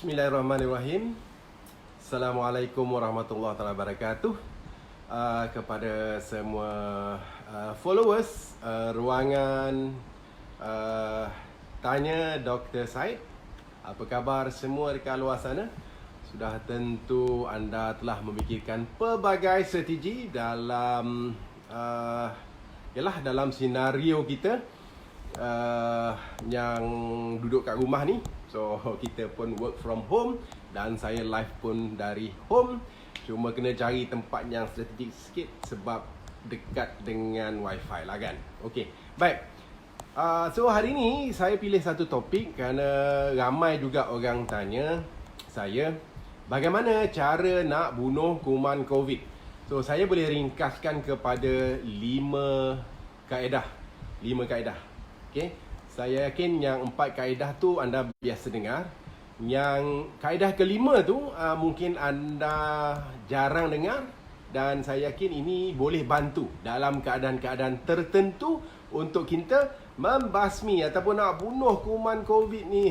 Bismillahirrahmanirrahim. Assalamualaikum warahmatullahi wabarakatuh. Kepada semua followers ruangan tanya Dr. Said, apa khabar semua dekat luar sana? Sudah tentu anda telah memikirkan pelbagai strategi dalam dalam senario kita yang duduk kat rumah ni. So kita pun work from home dan saya live pun dari home. Cuma kena cari tempat yang strategik sikit sebab dekat dengan wifi lah kan. Okey, baik. So hari ni saya pilih satu topik kerana ramai juga orang tanya saya bagaimana cara nak bunuh kuman COVID. So saya boleh ringkaskan kepada 5 kaedah. 5 kaedah. Okey. Saya yakin yang 4 kaedah tu anda biasa dengar. Yang kaedah kelima tu mungkin anda jarang dengar. Dan saya yakin ini boleh bantu dalam keadaan-keadaan tertentu untuk kita membasmi ataupun nak bunuh kuman COVID ni.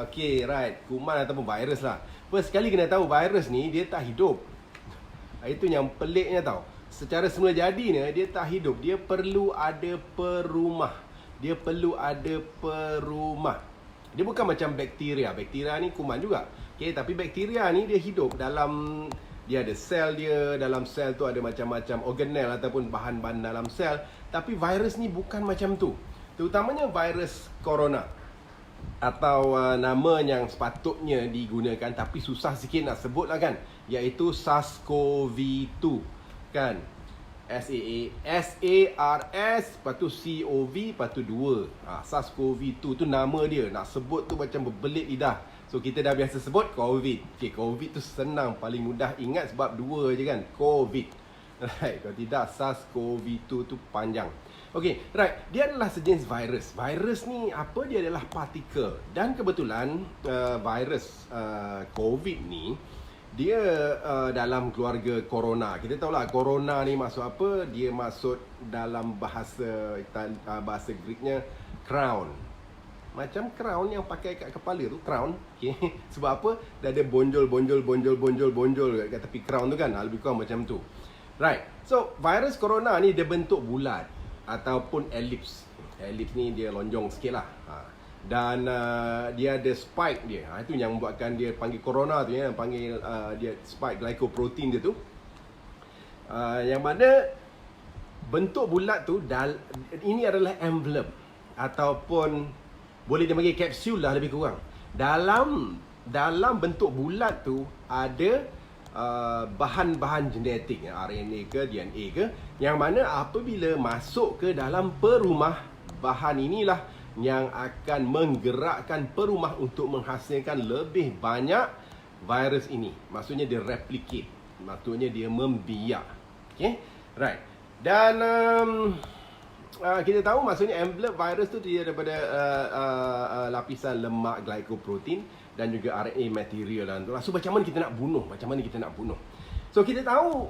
Okay, right. Kuman ataupun virus lah. First sekali kena tahu virus ni dia tak hidup. Itu yang peliknya tau. Secara semula jadinya dia tak hidup. Dia perlu ada perumah. Dia bukan macam bakteria. Bakteria ni kuman juga. Okay, tapi bakteria ni dia hidup dalam, dia ada sel dia. Dalam sel tu ada macam-macam organel ataupun bahan-bahan dalam sel. Tapi virus ni bukan macam tu. Terutamanya virus corona, atau nama yang sepatutnya digunakan tapi susah sikit nak sebut lah kan, iaitu SARS-CoV-2 kan. SARS, lepas tu COV, lepas tu 2. SARS-CoV-2 tu nama dia. Nak sebut tu macam berbelit lidah. So kita dah biasa sebut COVID. Okay, COVID tu senang, paling mudah ingat sebab 2 je kan, COVID. Right, kalau tidak SARS-CoV-2 tu panjang. Okay, right, dia adalah sejenis virus. Virus ni apa? Dia adalah partikel. Dan kebetulan virus COVID ni dia dalam keluarga corona. Kita tahulah corona ni maksud apa? Dia maksud dalam bahasa Greeknya crown. Macam crown yang pakai kat kepala tu, crown. Okay. Sebab apa? Dia ada bonjol kat tepi crown tu kan. Lebih kurang macam tu. Right. So, virus corona ni dia bentuk bulat ataupun ellipse. Ellipse ni dia lonjong sikit lah. Dan dia ada spike dia. Itu yang membuatkan dia panggil corona tu ya, panggil dia spike glycoprotein dia tu. Yang mana bentuk bulat tu ini adalah envelope ataupun boleh dia panggil kapsul lah lebih kurang. Dalam bentuk bulat tu ada bahan-bahan genetik, RNA ke DNA ke, yang mana apabila masuk ke dalam perumah, bahan inilah yang akan menggerakkan perumah untuk menghasilkan lebih banyak virus ini. Maksudnya dia replicate. Maksudnya dia membiak. Okay? Right. Dan kita tahu maksudnya envelope virus tu dia daripada lapisan lemak glycoprotein dan juga RNA material. So macam mana kita nak bunuh? So kita tahu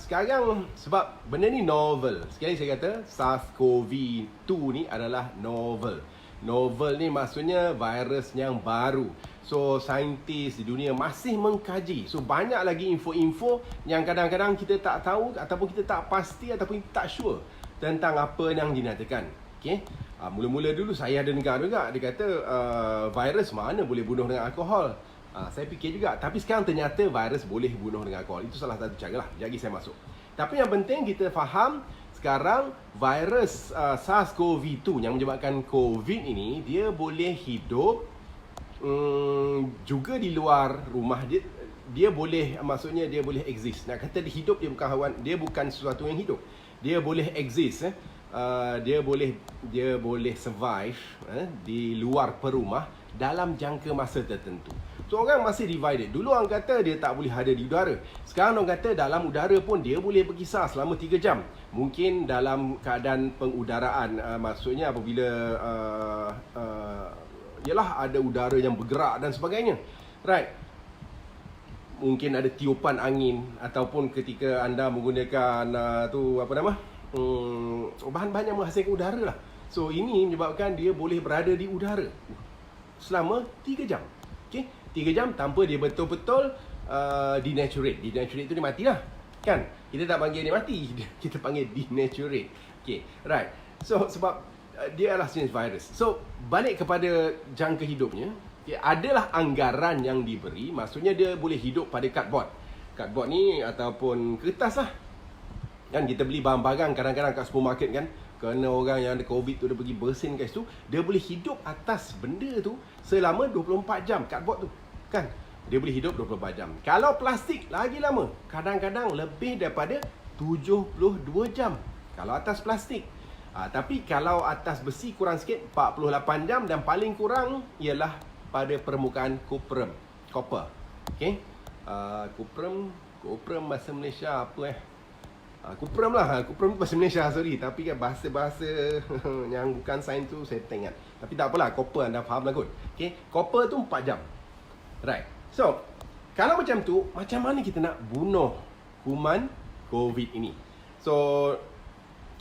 sekarang sebab benda ni novel. Sekali saya kata SARS-CoV-2 ni adalah novel. Novel ni maksudnya virus yang baru. So saintis di dunia masih mengkaji. So banyak lagi info-info yang kadang-kadang kita tak tahu ataupun kita tak pasti ataupun kita tak sure tentang apa yang dinyatakan. Okay? Mula-mula dulu saya ada dengar juga dia kata virus mana boleh bunuh dengan alkohol. Saya fikir juga. Tapi sekarang ternyata virus boleh bunuh dengan alkohol. Itu salah satu cara lah. Jadi saya masuk. Tapi yang penting kita faham sekarang virus SARS-CoV-2 yang menyebabkan COVID ini, dia boleh hidup juga di luar rumah dia. Dia boleh, maksudnya dia boleh exist. Nak kata dia hidup, dia bukan haiwan, dia bukan sesuatu yang hidup. Dia boleh exist. Dia boleh survive di luar perumah dalam jangka masa tertentu. So orang masih divided. Dulu orang kata dia tak boleh ada di udara. Sekarang orang kata dalam udara pun dia boleh berkisar selama 3 jam. Mungkin dalam keadaan pengudaraan, maksudnya apabila ada udara yang bergerak dan sebagainya. Right. Mungkin ada tiupan angin ataupun ketika anda menggunakan bahan-bahan yang menghasilkan udara lah. So ini menyebabkan dia boleh berada di udara selama 3 jam. Okay? 3 jam tanpa dia betul-betul denaturate. Denaturate tu dia matilah. Kan? Kita tak panggil dia mati. Kita panggil denaturate. Okay, right. So, sebab dia adalah jenis virus. So, balik kepada jangka hidupnya, adalah anggaran yang diberi. Maksudnya dia boleh hidup pada cardboard. Cardboard ni ataupun kertas lah. Kan kita beli barang-barang kadang-kadang kat supermarket kan, kerana orang yang ada COVID tu dia pergi bersin kat situ, dia boleh hidup atas benda tu selama 24 jam. Cardboard tu kan, dia boleh hidup 24 jam. Kalau plastik lagi lama, kadang-kadang lebih daripada 72 jam kalau atas plastik. Tapi kalau atas besi kurang sikit 48 jam, dan paling kurang ialah pada permukaan copper. Okay, cuprum bahasa Malaysia apa Cuprum lah, cuprum bahasa Malaysia, sorry. Tapi kan bahasa-bahasa yang bukan sains tu saya tak ingat. Tapi tak apalah, copper anda faham lah kot. Okay, copper tu 4 jam. Right. So, kalau macam tu, macam mana kita nak bunuh kuman COVID ini? So,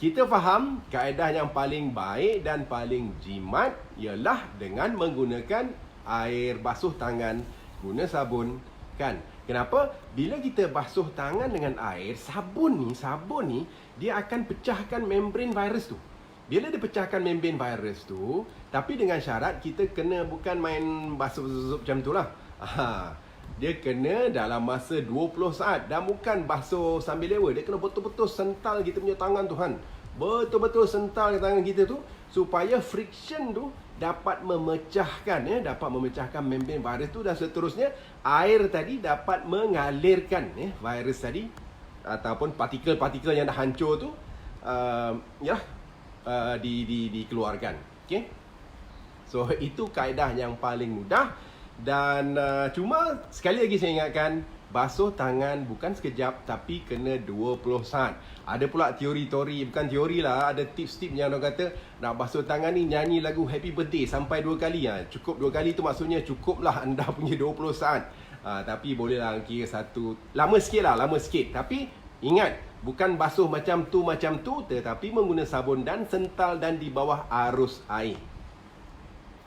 kita faham kaedah yang paling baik dan paling jimat ialah dengan menggunakan air basuh tangan, guna sabun, kan? Kenapa? Bila kita basuh tangan dengan air, sabun ni dia akan pecahkan membran virus tu. Bila dia pecahkan membran virus tu, tapi dengan syarat kita kena bukan main basuh macam tu lah. Dia kena dalam masa 20 saat dan bukan basuh sambil lewa. Dia kena betul-betul sental kita punya tangan tu kan. Betul-betul sental tangan kita tu supaya friction tu dapat memecahkan membran virus tu, dan seterusnya air tadi dapat mengalirkan virus tadi ataupun partikel-partikel yang dah hancur tu dikeluarkan. Okey. So itu kaedah yang paling mudah. Dan cuma sekali lagi saya ingatkan, basuh tangan bukan sekejap tapi kena 20 saat. Ada pula teori-teori, bukan teori lah, ada tips-tips yang orang kata nak basuh tangan ni nyanyi lagu Happy Birthday sampai 2 kali. Cukup 2 kali tu maksudnya cukuplah anda punya 20 saat. Tapi bolehlah kira satu, lama sikit. Tapi ingat, bukan basuh macam tu tetapi menggunakan sabun dan sental dan di bawah arus air.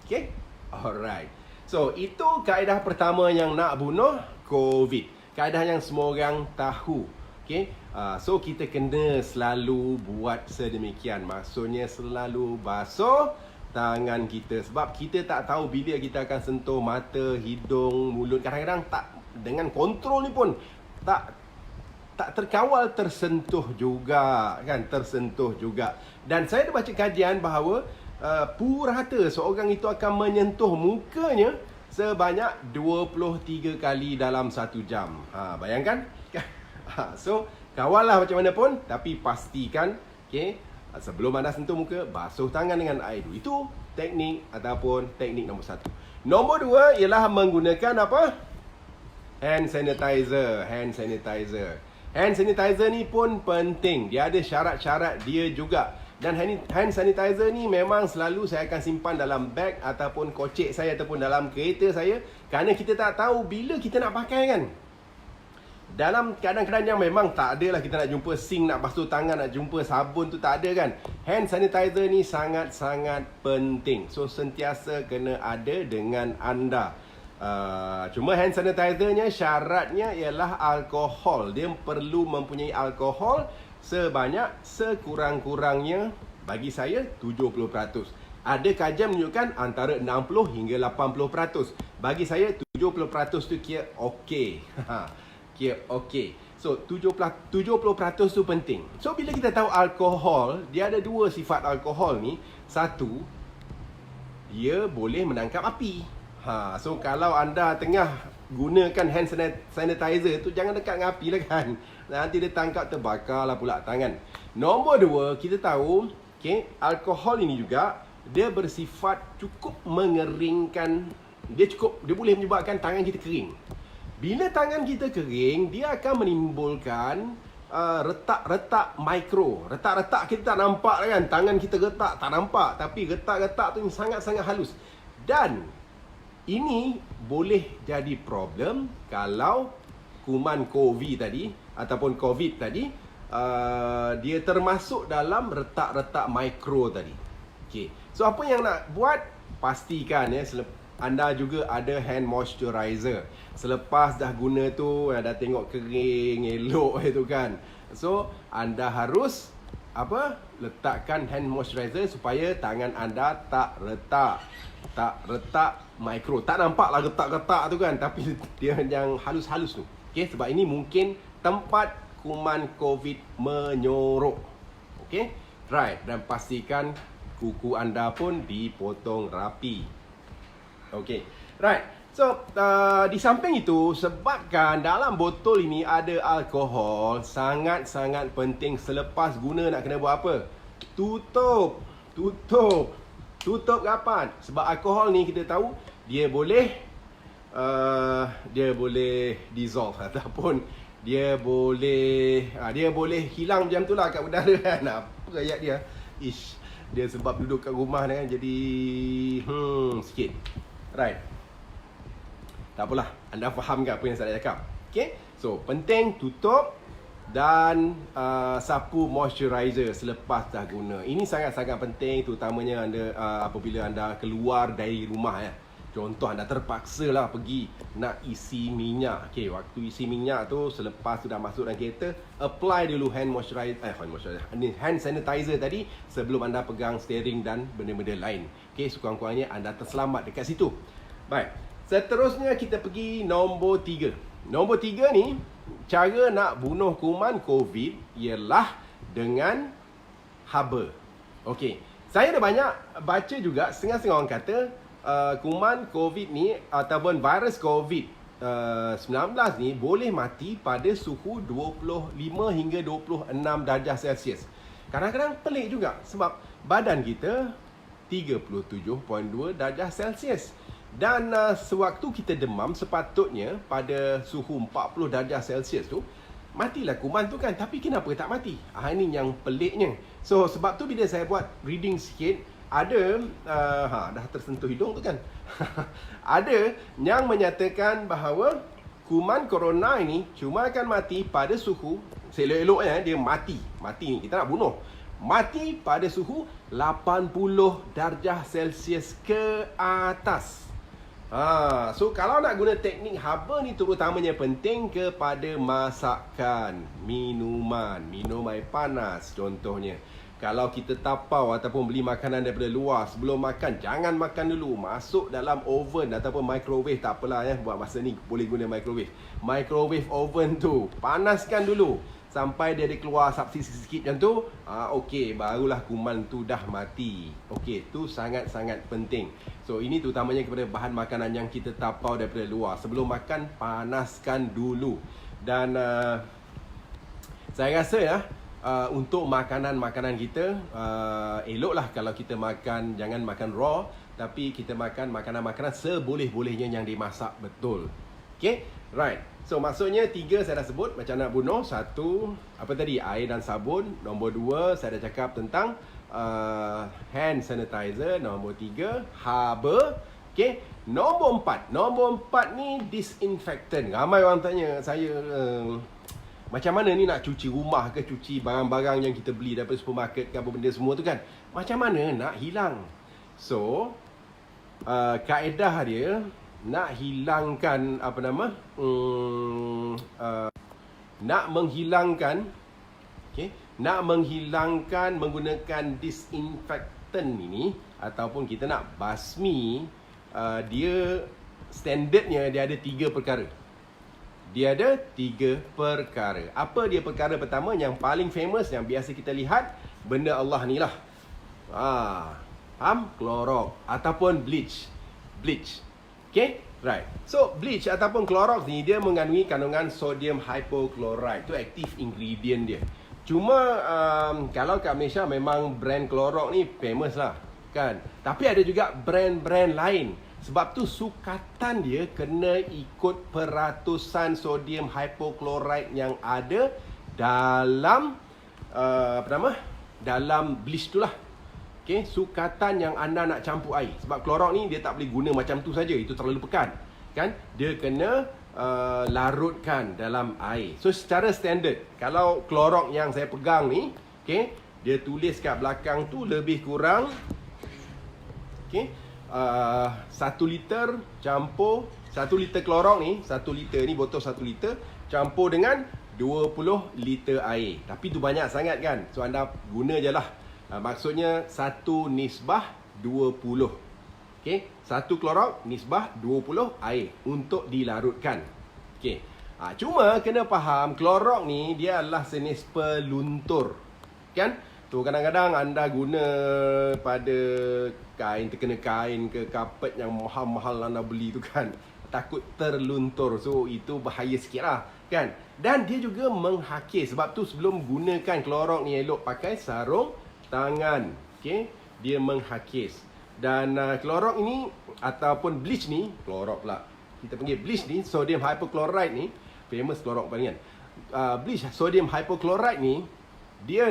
Okay? Alright. So, itu kaedah pertama yang nak bunuh COVID. Kaedah yang semua orang tahu. Okay? So, kita kena selalu buat sedemikian. Maksudnya selalu basuh tangan kita. Sebab kita tak tahu bila kita akan sentuh mata, hidung, mulut. Kadang-kadang tak, dengan kontrol ni pun tak terkawal, tersentuh juga. Dan saya dah baca kajian bahawa purata seorang itu akan menyentuh mukanya sebanyak 23 kali dalam 1 jam. Bayangkan. So, kawallah macam mana pun, tapi pastikan sebelum anda sentuh muka, basuh tangan dengan air dulu. Itu teknik ataupun teknik nombor 1. Nombor 2 ialah menggunakan apa? Hand sanitizer. Hand sanitizer ni pun penting. Dia ada syarat-syarat dia juga. Dan hand sanitizer ni memang selalu saya akan simpan dalam beg ataupun kocek saya ataupun dalam kereta saya, kerana kita tak tahu bila kita nak pakai kan. Dalam kadang-kadang yang memang tak ada lah, kita nak jumpa sink, nak basuh tangan, nak jumpa sabun tu tak ada kan. Hand sanitizer ni sangat-sangat penting. So sentiasa kena ada dengan anda. Cuma hand sanitizernya syaratnya ialah alkohol. Dia perlu mempunyai alkohol sebanyak sekurang-kurangnya, bagi saya 70%. Ada kajian menunjukkan antara 60 hingga 80%. Bagi saya 70% tu kira okey. Kira okey. So 70% tu penting. So bila kita tahu alkohol, dia ada dua sifat alkohol ni. Satu, dia boleh menangkap api. So kalau anda tengah gunakan hand sanitizer tu, jangan dekat dengan api lah kan. Nanti dia tangkap, terbakarlah pula tangan. Nombor 2, kita tahu alkohol ini juga dia bersifat cukup mengeringkan. Dia boleh menyebabkan tangan kita kering. Bila tangan kita kering, dia akan menimbulkan retak-retak mikro. Retak-retak kita tak nampak kan. Tangan kita retak tak nampak, tapi retak-retak tu sangat-sangat halus. Dan ini boleh jadi problem kalau kuman COVID tadi ataupun COVID tadi dia termasuk dalam retak-retak mikro tadi. Okay. So apa yang nak buat? Pastikan anda juga ada hand moisturizer. Selepas dah guna tu, dah tengok kering, elok itu kan. So, anda harus letakkan hand moisturizer supaya tangan anda tak retak. Tak retak mikro. Tak nampak lah retak-retak tu kan, tapi dia yang halus-halus tu. Okay, sebab ini mungkin tempat kuman COVID menyorok. Okay, right. Dan pastikan kuku anda pun dipotong rapi. Okay, right. So, di samping itu, sebabkan dalam botol ini ada alkohol, sangat-sangat penting selepas guna nak kena buat apa? Tutup. Tutup kapan? Sebab alkohol ni kita tahu dia boleh dissolve ataupun dia boleh hilang macam tu lah kat udara kan. Apa ayat dia? Dia sebab duduk kat rumah kan jadi sikit. Right. Tak apalah, anda faham ke apa yang saya cakap? Okay, so penting tutup dan sapu moisturizer selepas dah guna. Ini sangat-sangat penting, terutamanya anda apabila anda keluar dari rumah ya. Contoh anda terpaksa lah pergi nak isi minyak. Okay, waktu isi minyak tu selepas tu dah masuk dalam kereta, apply dulu hand sanitizer tadi sebelum anda pegang steering dan benda-benda lain. Okay, sekurang-kurangnya anda terselamat dekat situ. Baik. Seterusnya kita pergi nombor 3. Nombor 3 ni, cara nak bunuh kuman COVID ialah dengan haba. Okey, saya dah banyak baca juga, setengah-setengah orang kata kuman COVID ni ataupun virus COVID-19 ni boleh mati pada suhu 25 hingga 26 darjah Celsius. Kadang-kadang pelik juga sebab badan kita 37.2 darjah Celsius. Dan sewaktu kita demam, sepatutnya pada suhu 40 darjah Celsius tu matilah kuman tu kan. Tapi kenapa tak mati? Ini yang peliknya. So sebab tu bila saya buat reading sikit, ada dah tersentuh hidung tu kan. Ada yang menyatakan bahawa kuman corona ini cuma akan mati pada suhu, selok-eloknya dia mati ni, kita nak bunuh, mati pada suhu 80 darjah Celsius ke atas. So kalau nak guna teknik haba ni terutamanya penting kepada masakan, minuman, minum air panas contohnya. Kalau kita tapau ataupun beli makanan daripada luar, sebelum makan jangan makan dulu, masuk dalam oven ataupun microwave, tak apalah ya, buat masa ni boleh guna microwave. Microwave oven tu panaskan dulu sampai dia ada keluar asap sikit-sikit macam tu. Okey, barulah kuman tu dah mati. Okey, tu sangat-sangat penting. So ini terutamanya kepada bahan makanan yang kita tapau daripada luar. Sebelum makan, panaskan dulu. Dan saya rasa ya, untuk makanan-makanan kita, eloklah kalau kita makan, jangan makan raw, tapi kita makan makanan-makanan seboleh-bolehnya yang dimasak betul. Okay, right. So maksudnya 3 saya dah sebut macam nak bunuh. 1, apa tadi? Air dan sabun. Nombor 2, saya dah cakap tentang hand sanitizer. Nombor 3, haba. Okay. Nombor 4 ni disinfectant. Ramai orang tanya saya, macam mana ni nak cuci rumah ke, cuci barang-barang yang kita beli daripada supermarket ke apa benda semua tu kan. Macam mana nak hilang? So kaedah dia nak hilangkan nak menghilangkan menggunakan disinfectant ini ataupun kita nak basmi, dia standardnya dia ada 3 perkara. Apa dia perkara pertama yang paling famous yang biasa kita lihat? Benda Allah ni lah. Clorox ataupun bleach. Okay, right. So bleach ataupun Clorox ni dia mengandungi kandungan sodium hypochlorite. Itu active ingredient dia. Cuma kalau kat Malaysia memang brand Clorox ni famous lah kan. Tapi ada juga brand-brand lain. Sebab tu sukatan dia kena ikut peratusan sodium hypochlorite yang ada dalam dalam bleach tu lah. Okay, sukatan yang anda nak campur air. Sebab Clorox ni dia tak boleh guna macam tu saja, itu terlalu pekat kan. Dia kena larutkan dalam air. So secara standard, kalau Clorox yang saya pegang ni, okay, dia tulis kat belakang tu lebih kurang, okay, 1 liter campur 1 liter Clorox ni, 1 liter ni botol 1 liter campur dengan 20 liter air. Tapi tu banyak sangat kan. So anda guna je lah. Maksudnya 1:20. Okey, 1 Clorox nisbah 20 air untuk dilarutkan. Okey. Cuma kena faham Clorox ni dia adalah jenis peluntur. Kan? Tu kadang-kadang anda guna pada kain, terkena kain ke kapet yang mahal-mahal anda beli tu kan. Takut terluntur. So itu bahaya sikit lah kan. Dan dia juga menghakis. Sebab tu sebelum gunakan Clorox ni elok pakai sarung tangan. Okay? Dia menghakis. Dan Clorox ini ataupun bleach ni, Clorox pula, kita panggil bleach ni, sodium hypochlorite ni, famous Clorox paling kan. Bleach sodium hypochlorite ni, dia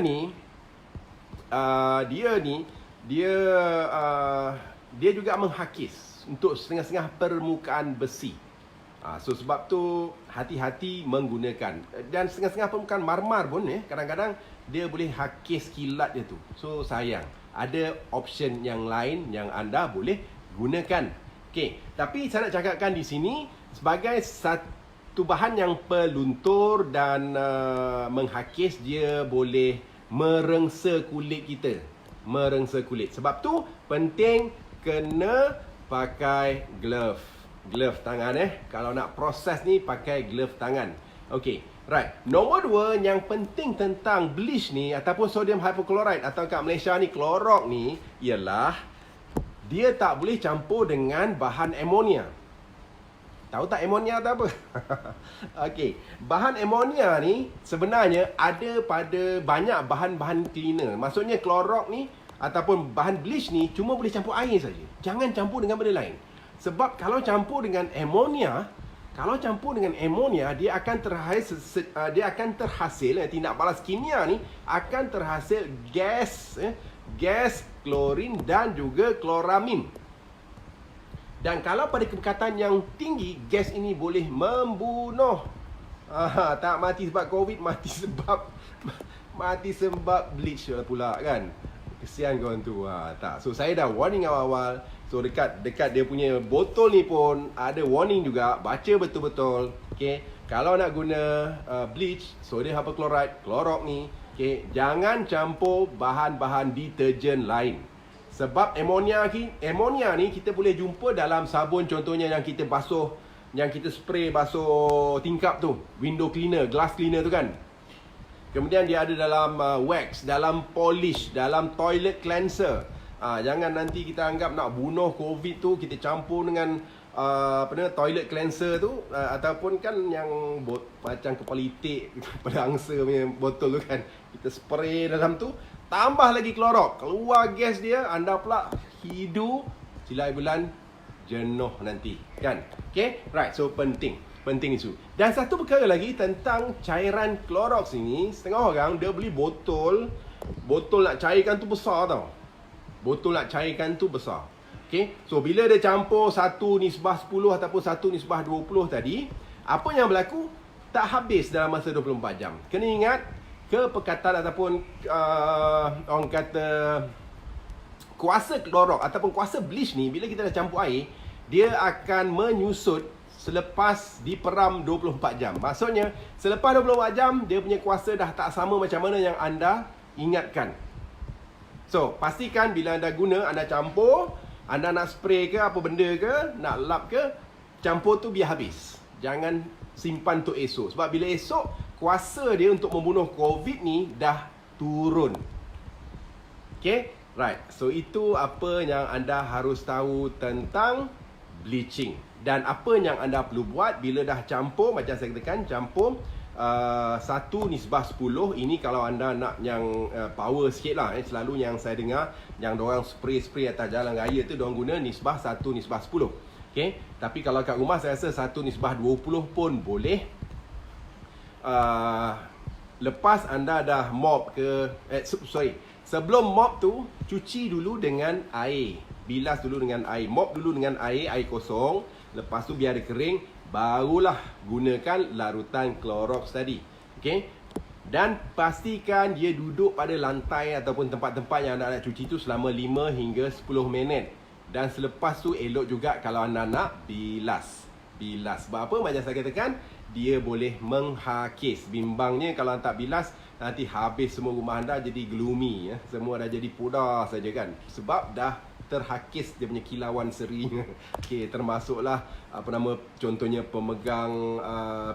juga menghakis untuk setengah-setengah permukaan besi. So sebab tu hati-hati menggunakan. Dan setengah-setengah permukaan marmar pun kadang-kadang dia boleh hakis kilat dia tu. So sayang. Ada option yang lain yang anda boleh gunakan. Okey, tapi saya nak cakapkan di sini sebagai satu bahan yang peluntur dan menghakis, dia boleh merengsa kulit kita. Merengsa kulit. Sebab tu penting kena pakai glove. Glove tangan Kalau nak proses ni pakai glove tangan. Okey. Right. Nombor 2 yang penting tentang bleach ni ataupun sodium hypochlorite atau kat Malaysia ni Clorox ni ialah dia tak boleh campur dengan bahan amonia. Tahu tak amonia tu apa? Okey, bahan amonia ni sebenarnya ada pada banyak bahan-bahan cleaner. Maksudnya Clorox ni ataupun bahan bleach ni cuma boleh campur air saja. Jangan campur dengan benda lain. Sebab kalau campur dengan amonia, dia akan terhasil tindak balas kimia ni akan terhasil gas klorin dan juga kloramin. Dan kalau pada kepekatan yang tinggi, gas ini boleh membunuh. Tak mati sebab COVID, mati sebab bleach pula kan. Kesian kawan tu. Tak. So saya dah warning awal-awal. So dekat dia punya botol ni pun ada warning juga. Baca betul-betul. Okay. Kalau nak guna bleach, sodium hypochlorite, Clorox ni, okay, jangan campur bahan-bahan deterjen lain. Sebab amonia ni kita boleh jumpa dalam sabun, contohnya yang kita basuh, yang kita spray basuh tingkap tu, window cleaner, glass cleaner tu kan. Kemudian dia ada dalam wax, dalam polish, dalam toilet cleanser. Jangan nanti kita anggap nak bunuh COVID tu kita campur dengan toilet cleanser tu, ataupun kan yang macam kepala itik, kepala angsa punya botol tu kan, kita spray dalam tu, tambah lagi Clorox, keluar gas dia, anda pula hidu silai bulan jenuh nanti kan. Okay, right. So penting isu. Dan satu perkara lagi tentang cairan Clorox ini, setengah orang dia beli botol nak cairkan tu besar tau. Botol nak cairkan tu besar. Okay. So bila dia campur 1:10 ataupun 1:20 tadi, apa yang berlaku? Tak habis dalam masa 24 jam. Kena ingat, kepekatan ataupun orang kata kuasa Clorox ataupun kuasa bleach ni, bila kita dah campur air, dia akan menyusut selepas diperam 24 jam. Maksudnya selepas 24 jam dia punya kuasa dah tak sama macam mana yang anda ingatkan. So pastikan bila anda guna, anda campur, anda nak spray ke apa benda ke, nak lap ke, campur tu biar habis. Jangan simpan untuk esok. Sebab bila esok, kuasa dia untuk membunuh COVID ni dah turun. Okay, right. So itu apa yang anda harus tahu tentang bleaching. Dan apa yang anda perlu buat bila dah campur, macam saya katakan, campur 1:10. Ini kalau anda nak yang power sikit lah. Selalu yang saya dengar, yang diorang spray atas jalan raya tu, diorang guna nisbah 1:10. Okay? Tapi kalau kat rumah saya rasa 1:20 pun boleh. Lepas anda dah mop ke, sebelum mop tu, cuci dulu dengan air. Bilas dulu dengan air. Mop dulu dengan air kosong. Lepas tu biar dia kering, barulah gunakan larutan Clorox tadi. Okay? Dan pastikan dia duduk pada lantai ataupun tempat-tempat yang anda nak cuci tu selama 5 hingga 10 minit. Dan selepas tu elok juga kalau anda nak bilas. Sebab apa? Macam saya katakan, dia boleh menghakis. Bimbangnya kalau anda tak bilas, nanti habis semua rumah anda jadi gloomy, ya. Semua dah jadi pudar saja kan. Sebab dah terhakis dia punya kilauan serinya. Okey, termasuklah contohnya pemegang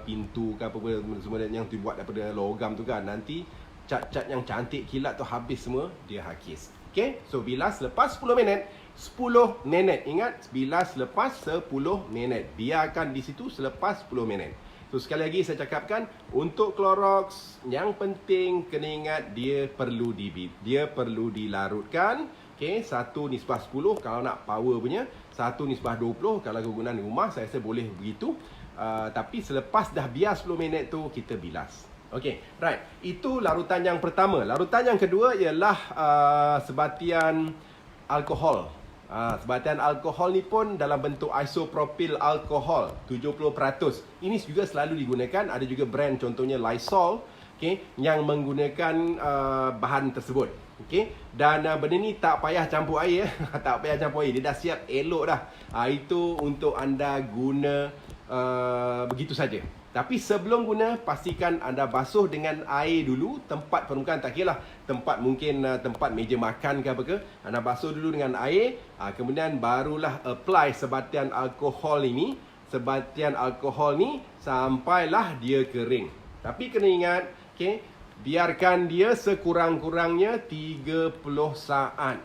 pintu ke apa semua yang dibuat daripada logam tu kan. Nanti cat-cat yang cantik kilat tu habis semua, dia hakis. Okey, so bilas lepas 10 minit. 10 minit. Ingat, bilas lepas 10 minit. Biarkan di situ selepas 10 minit. So sekali lagi saya cakapkan, untuk Clorox yang penting kena ingat dia perlu dilarutkan. Okey, 1:10 kalau nak power punya, 1:20 kalau kegunaan rumah, saya rasa boleh begitu. Tapi selepas dah biar 10 minit tu, kita bilas. Okey, right. Itu larutan yang pertama. Larutan yang kedua ialah sebatian alkohol. Sebatian alkohol ni pun dalam bentuk isopropyl alkohol 70%. Ini juga selalu digunakan. Ada juga brand contohnya Lysol, okay, yang menggunakan bahan tersebut. Okay. Dan benda ni tak payah campur air. Tak payah campur air. Dia dah siap elok dah. Itu untuk anda guna begitu saja. Tapi sebelum guna, pastikan anda basuh dengan air dulu tempat permukaan, tak kira lah tempat, mungkin tempat meja makan ke apa ke, anda basuh dulu dengan air, kemudian barulah apply sebatian alkohol ini, sampailah dia kering. Tapi kena ingat, okay, biarkan dia sekurang-kurangnya 30 saat.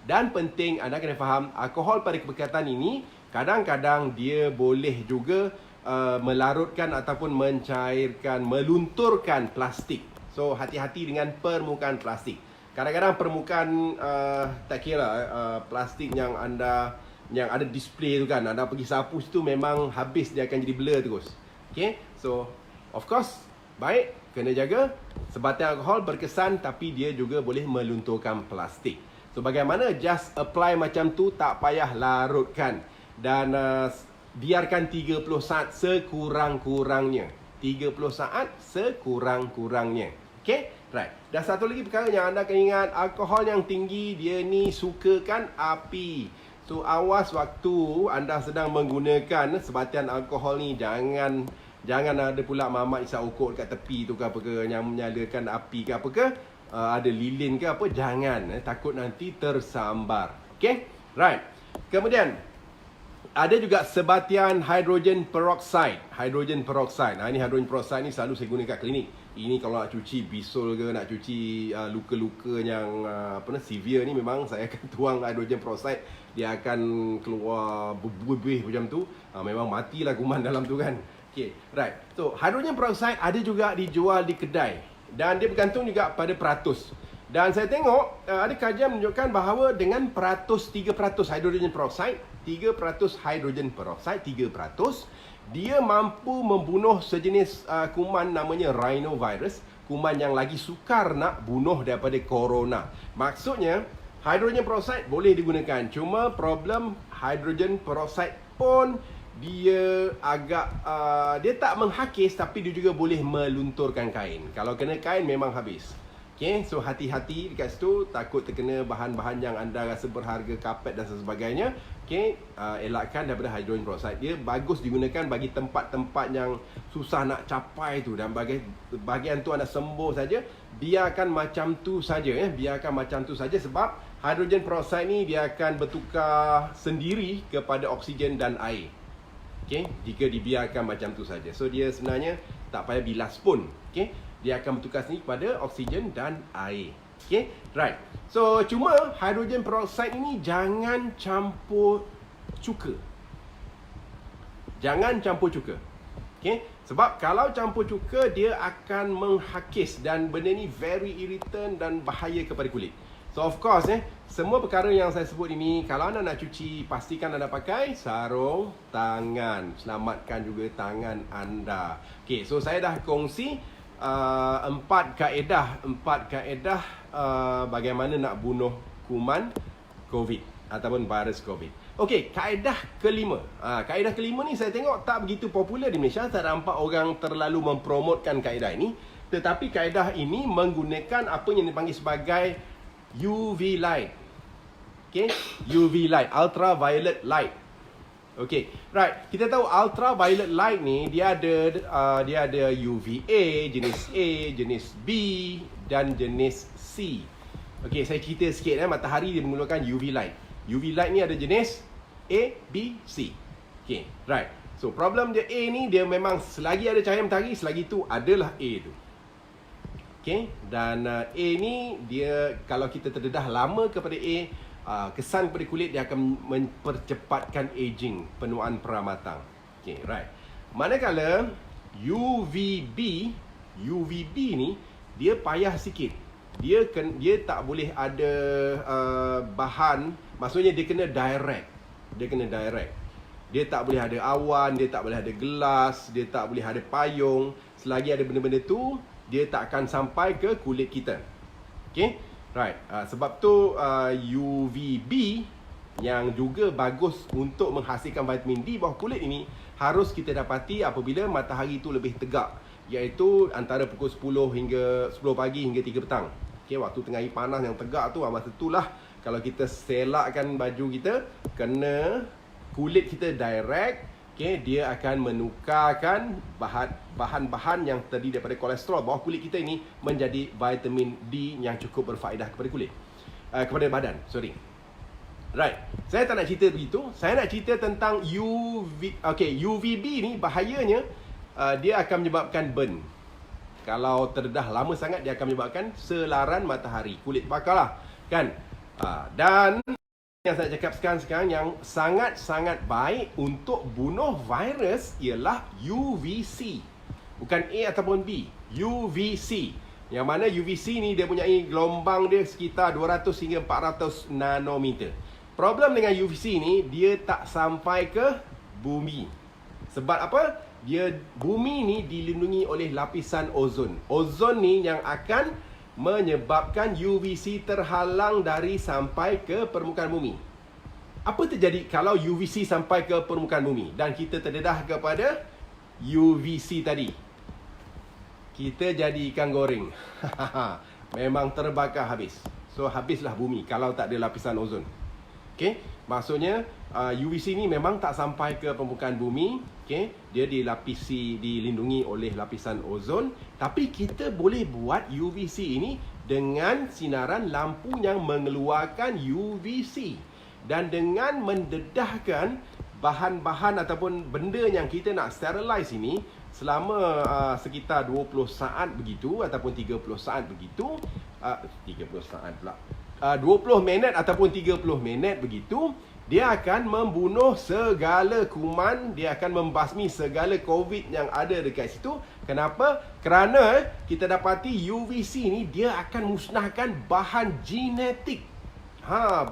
Dan penting anda kena faham, alkohol pada keberkatan ini kadang-kadang dia boleh juga melarutkan ataupun mencairkan, melunturkan plastik. So hati-hati dengan permukaan plastik. Kadang-kadang permukaan tak kira plastik yang ada display tu kan, anda pergi sapu situ memang habis, dia akan jadi blur terus. Okay, so of course baik, kena jaga. Sebatian alkohol berkesan tapi dia juga boleh melunturkan plastik. So bagaimana? Just apply macam tu, tak payah larutkan. Dan biarkan 30 saat sekurang-kurangnya. 30 saat sekurang-kurangnya. Okay? Right. Dan satu lagi perkara yang anda kena ingat, alkohol yang tinggi, dia ni sukakan api. So awas waktu anda sedang menggunakan sebatian alkohol ni, jangan ada pula mamak isap ukuk dekat tepi tu ke apa ke, yang menyalakan api ke apa ke, ada lilin ke apa, jangan. Takut nanti tersambar. Okay? Right. Kemudian ada juga sebatian hydrogen peroxide. Ini hydrogen peroxide ni selalu saya guna kat klinik. Ini kalau nak cuci bisul ke, nak cuci luka-luka yang severe ni, memang saya akan tuang hydrogen peroxide. Dia akan keluar berbih macam tu. Memang matilah kuman dalam tu kan. Okay, right. So hydrogen peroxide ada juga dijual di kedai. Dan dia bergantung juga pada peratus. Dan saya tengok ada kajian menunjukkan bahawa dengan peratus 3% hydrogen peroxide, 3% hydrogen peroxide, 3%, dia mampu membunuh sejenis kuman namanya rhinovirus, kuman yang lagi sukar nak bunuh daripada corona. Maksudnya hydrogen peroxide boleh digunakan, cuma problem hydrogen peroxide pun dia agak dia tak menghakis, tapi dia juga boleh melunturkan kain. Kalau kena kain memang habis. Okay, so hati-hati dekat situ, takut terkena bahan-bahan yang anda rasa berharga, kapet dan sebagainya. Okay, elakkan daripada hydrogen peroxide. Dia bagus digunakan bagi tempat-tempat yang susah nak capai tu, dan bahagian tu anda sembuh saja. Biarkan macam tu saja, biarkan macam tu saja, sebab hydrogen peroxide ni dia akan bertukar sendiri kepada oksigen dan air. Okay, jika dibiarkan macam tu saja. So dia sebenarnya tak payah bilas pun. Okay, dia akan bertukar sendiri kepada oksigen dan air. Okay, right. So cuma hydrogen peroxide ini jangan campur cuka. Jangan campur cuka. Okay, sebab kalau campur cuka, dia akan menghakis, dan benda ni very irritant dan bahaya kepada kulit. So of course semua perkara yang saya sebut ini, kalau anda nak cuci, pastikan anda pakai sarung tangan. Selamatkan juga tangan anda. Okay, so saya dah kongsi 4 kaedah bagaimana nak bunuh kuman COVID ataupun virus COVID. Okey, kaedah kelima. Kaedah kelima ni saya tengok tak begitu popular di Malaysia. Tak nampak orang terlalu mempromotkan kaedah ini. Tetapi kaedah ini menggunakan apa yang dipanggil sebagai UV light. Okay, UV light, ultraviolet light. Okay, right. Kita tahu ultraviolet light ni dia ada UVA, jenis A, jenis B dan jenis C. Okay, saya cerita sikit matahari dia menggunakan UV light. UV light ni ada jenis A, B, C. Okay, right. So problem dia A ni, dia memang selagi ada cahaya matahari, selagi tu adalah A tu. Okay, dan A ni dia kalau kita terdedah lama kepada A, kesan pada kulit dia akan mempercepatkan aging, penuaan peramatang. Okay, right. Manakala UVB ni dia payah sikit. Dia tak boleh ada bahan, maksudnya dia kena direct. Dia tak boleh ada awan, dia tak boleh ada gelas, dia tak boleh ada payung. Selagi ada benda-benda tu, dia tak akan sampai ke kulit kita. Okay, right. Sebab tu UVB yang juga bagus untuk menghasilkan vitamin D bawah kulit ini harus kita dapati apabila matahari itu lebih tegak, iaitu antara pukul 10 hingga 10 pagi hingga 3 petang. Okay, waktu tengah hari panas yang tegak tu, masa itulah kalau kita selakkan baju kita, kena kulit kita direct, okay, dia akan menukarkan bahan-bahan yang terdiri daripada kolesterol bawah kulit kita ini menjadi vitamin D yang cukup berfaedah kepada kulit, kepada badan. Sorry. Right. Saya tak nak cerita begitu. Saya nak cerita tentang UVB ni bahayanya, dia akan menyebabkan burn. Kalau terdedah lama sangat, dia akan menyebabkan selaran matahari, kulit bakar lah, kan? Dan yang saya cakap sekarang yang sangat-sangat baik untuk bunuh virus ialah UVC. Bukan A ataupun B, UVC. Yang mana UVC ni dia mempunyai gelombang dia sekitar 200 hingga 400 nanometer. Problem dengan UVC ni, dia tak sampai ke bumi. Sebab apa? Bumi ni dilindungi oleh lapisan ozon. Ozon ni yang akan menyebabkan UVC terhalang dari sampai ke permukaan bumi. Apa terjadi kalau UVC sampai ke permukaan bumi dan kita terdedah kepada UVC tadi? Kita jadi ikan goreng. Memang terbakar habis. So habislah bumi kalau tak ada lapisan ozon. Okay? Maksudnya UVC ni memang tak sampai ke permukaan bumi. Okay? Dia dilindungi oleh lapisan ozon. Tapi kita boleh buat UVC ini dengan sinaran lampu yang mengeluarkan UVC. Dan dengan mendedahkan bahan-bahan ataupun benda yang kita nak sterilize ini selama sekitar 20 saat begitu ataupun 30 saat begitu. 30 saat pula. 20 minit ataupun 30 minit begitu, dia akan membunuh segala kuman, dia akan membasmi segala COVID yang ada dekat situ. Kenapa? Kerana kita dapati UVC ni dia akan musnahkan bahan genetik.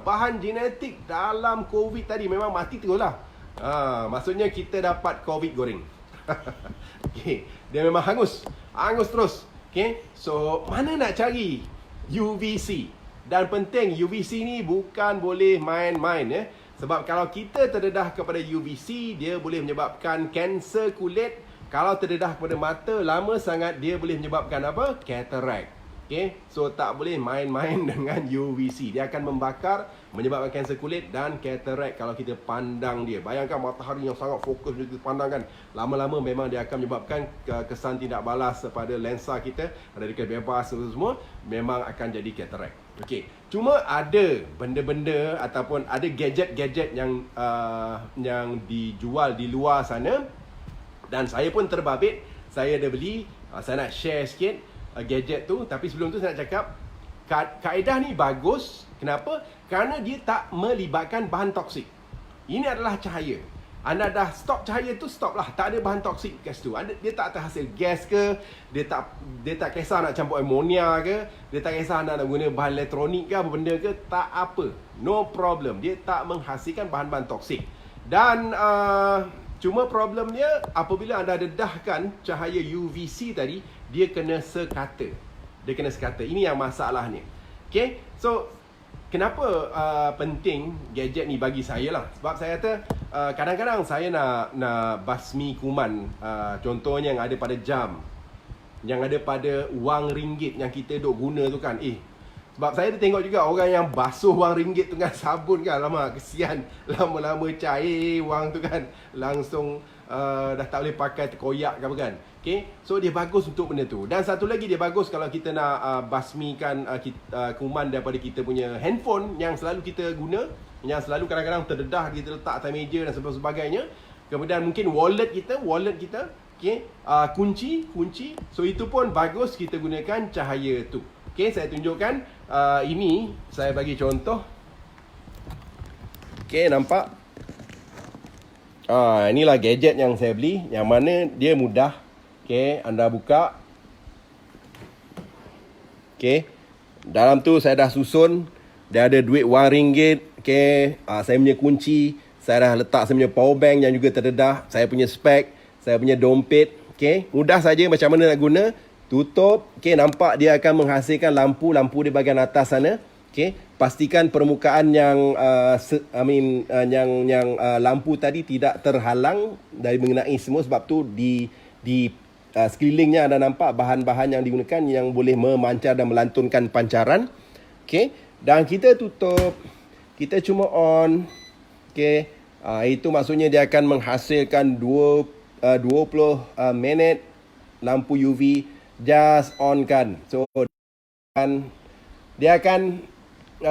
Bahan genetik dalam COVID tadi memang mati terus lah. Maksudnya kita dapat COVID goreng. Okay. Dia memang hangus terus. Okay. So mana nak cari UVC? Dan penting, UVC ni bukan boleh main-main. Sebab kalau kita terdedah kepada UVC, dia boleh menyebabkan kanser kulit. Kalau terdedah kepada mata, lama sangat dia boleh menyebabkan apa? Cataract. Okay? So tak boleh main-main dengan UVC. Dia akan membakar, menyebabkan kanser kulit dan cataract kalau kita pandang dia. Bayangkan matahari yang sangat fokus kita pandang kan. Lama-lama memang dia akan menyebabkan kesan tidak balas pada lensa kita. Radikal bebas semua, memang akan jadi cataract. Okey, cuma ada benda-benda ataupun ada gadget-gadget yang dijual di luar sana dan saya pun terbabit. Saya ada beli, saya nak share sikit gadget tu. Tapi sebelum tu saya nak cakap kaedah ni bagus. Kenapa? Kerana dia tak melibatkan bahan toksik. Ini adalah cahaya. Anda dah stop cahaya tu, stop lah. Tak ada bahan toksik kat situ. Dia tak terhasil gas ke, dia tak kisah nak campur ammonia ke, dia tak kisah nak guna bahan elektronik ke apa benda ke, tak apa. No problem. Dia tak menghasilkan bahan-bahan toksik. Dan cuma problemnya apabila anda dedahkan cahaya UVC tadi, dia kena sekata. Ini yang masalahnya. Okay, so kenapa penting gadget ni bagi saya lah? Sebab saya kata kadang-kadang saya nak basmi kuman. Contohnya yang ada pada jam, yang ada pada wang ringgit yang kita duk guna tu kan. Sebab saya ada tengok juga orang yang basuh wang ringgit dengan sabun kan. Lama kesian. Lama-lama cair wang tu kan. Langsung dah tak boleh pakai, terkoyak ke apa kan. Okay. So dia bagus untuk benda tu. Dan satu lagi dia bagus kalau kita nak basmikan kuman daripada kita punya handphone yang selalu kita guna, yang selalu kadang-kadang terdedah, kita letak atas meja dan sebagainya. Kemudian mungkin wallet kita, okay, kunci. So itu pun bagus kita gunakan cahaya tu. Okay, saya tunjukkan. Ini saya bagi contoh. Okay, nampak? Inilah gadget yang saya beli, yang mana dia mudah. Okay, anda buka. Okay, dalam tu saya dah susun. Dia ada duit RM1. Okay, saya punya kunci. Saya dah letak saya punya power bank yang juga terdedah. Saya punya spek. Saya punya dompet. Okay, mudah saja macam mana nak guna. Tutup. Okay, nampak dia akan menghasilkan lampu di bahagian atas sana. Okay, pastikan permukaan yang lampu tadi tidak terhalang dari mengenai semua, sebab tu di sekelilingnya anda nampak bahan-bahan yang digunakan yang boleh memancar dan melantunkan pancaran. Okay, dan kita tutup. Kita cuma on. Okay, itu maksudnya dia akan menghasilkan 20 minit lampu UV. Just on kan. So dia akan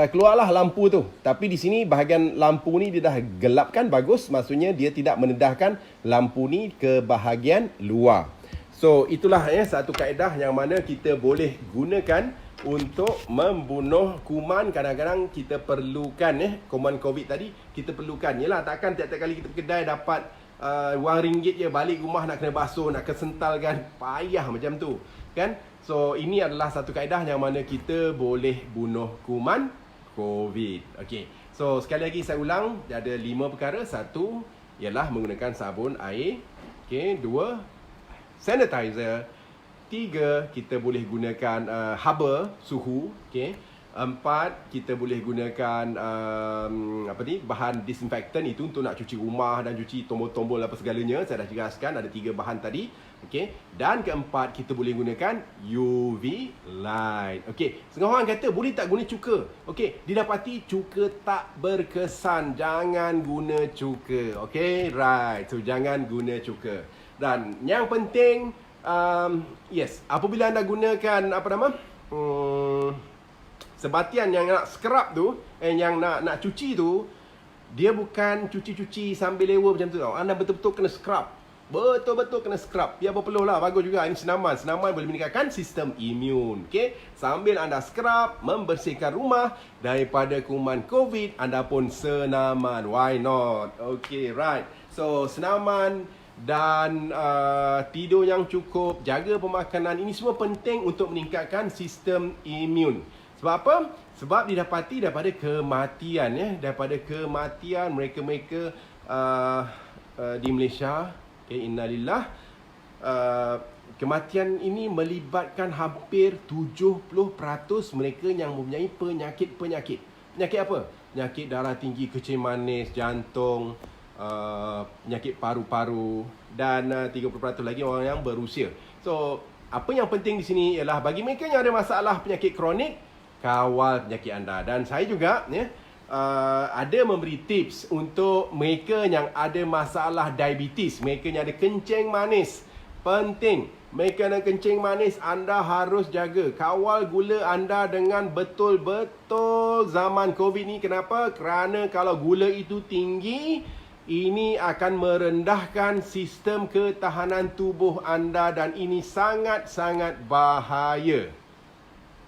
keluarlah lampu tu. Tapi di sini bahagian lampu ni dia dah gelapkan, bagus. Maksudnya dia tidak mendedahkan lampu ni ke bahagian luar. So itulah satu kaedah yang mana kita boleh gunakan untuk membunuh kuman. Kadang-kadang kita perlukan kuman COVID tadi kita perlukan. Yalah, takkan tiap-tiap kali kita pergi kedai dapat RM1 je, balik rumah nak kena basuh, nak kesentalkan, payah macam tu kan. So ini adalah satu kaedah yang mana kita boleh bunuh kuman COVID. Okey, so sekali lagi saya ulang, dia ada 5 perkara. 1 ialah menggunakan sabun air. Okey, 2 sanitizer. 3 kita boleh gunakan haba suhu. Okey, 4 kita boleh gunakan bahan disinfektan, itu untuk nak cuci rumah dan cuci tombol-tombol apa segalanya. Saya dah jelaskan ada 3 bahan tadi. Okey, dan keempat kita boleh gunakan UV light. Okey, setengah orang kata boleh tak guna cuka? Okey, didapati cuka tak berkesan. Jangan guna cuka. Okey, right. So jangan guna cuka. Dan yang penting apabila anda gunakan sebatian yang nak scrub tu, yang nak cuci tu, dia bukan cuci-cuci sambil lewa macam tu tau. Anda betul-betul kena scrub. Betul-betul kena scrub. Biar berpeluh lah, bagus juga. Ini senaman. Senaman boleh meningkatkan sistem imun. Okay? Sambil anda scrub, membersihkan rumah daripada kuman COVID, anda pun senaman. Why not? Okay, right. So, senaman dan tidur yang cukup, jaga pemakanan, ini semua penting untuk meningkatkan sistem imun. Sebab apa? Sebab didapati daripada kematian, daripada kematian mereka-mereka di Malaysia. Okay, innalillah. Kematian ini melibatkan hampir 70% mereka yang mempunyai penyakit. Penyakit apa? Penyakit darah tinggi, kencing manis, jantung, penyakit paru-paru, dan 30% lagi orang yang berusia. So, apa yang penting di sini ialah bagi mereka yang ada masalah penyakit kronik, kawal penyakit anda. Dan saya juga ada memberi tips untuk mereka yang ada masalah diabetes, mereka yang ada kencing manis. Penting, mereka yang kencing manis, anda harus jaga. Kawal gula anda dengan betul-betul zaman COVID ni. Kenapa? Kerana kalau gula itu tinggi, ini akan merendahkan sistem ketahanan tubuh anda dan ini sangat-sangat bahaya.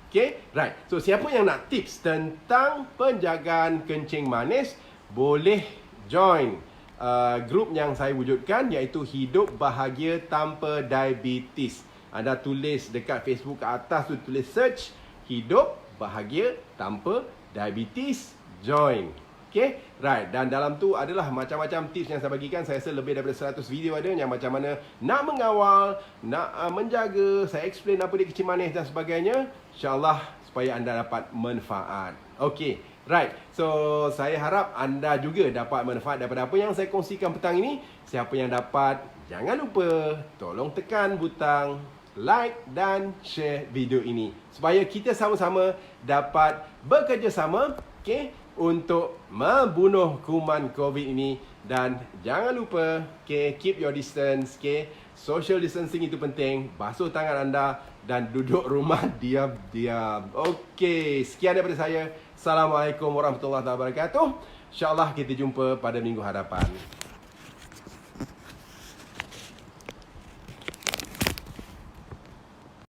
Okay, right. So, siapa yang nak tips tentang penjagaan kencing manis, boleh join grup yang saya wujudkan, iaitu Hidup Bahagia Tanpa Diabetes. Anda tulis dekat Facebook ke atas tu, tulis search Hidup Bahagia Tanpa Diabetes, join. Okay, right. Dan dalam tu adalah macam-macam tips yang saya bagikan. Saya rasa lebih daripada 100 video ada yang macam mana nak mengawal, nak menjaga. Saya explain apa dia kencing manis dan sebagainya. InsyaAllah supaya anda dapat manfaat. Okay, right. So, saya harap anda juga dapat manfaat daripada apa yang saya kongsikan petang ini. Siapa yang dapat, jangan lupa tolong tekan butang like dan share video ini supaya kita sama-sama dapat bekerjasama, okey, untuk membunuh kuman COVID ini. Dan jangan lupa, okey, keep your distance, okey. Social distancing itu penting. Basuh tangan anda dan duduk rumah diam-diam. Okey, sekian daripada saya. Assalamualaikum warahmatullahi wabarakatuh. InsyaAllah kita jumpa pada minggu hadapan.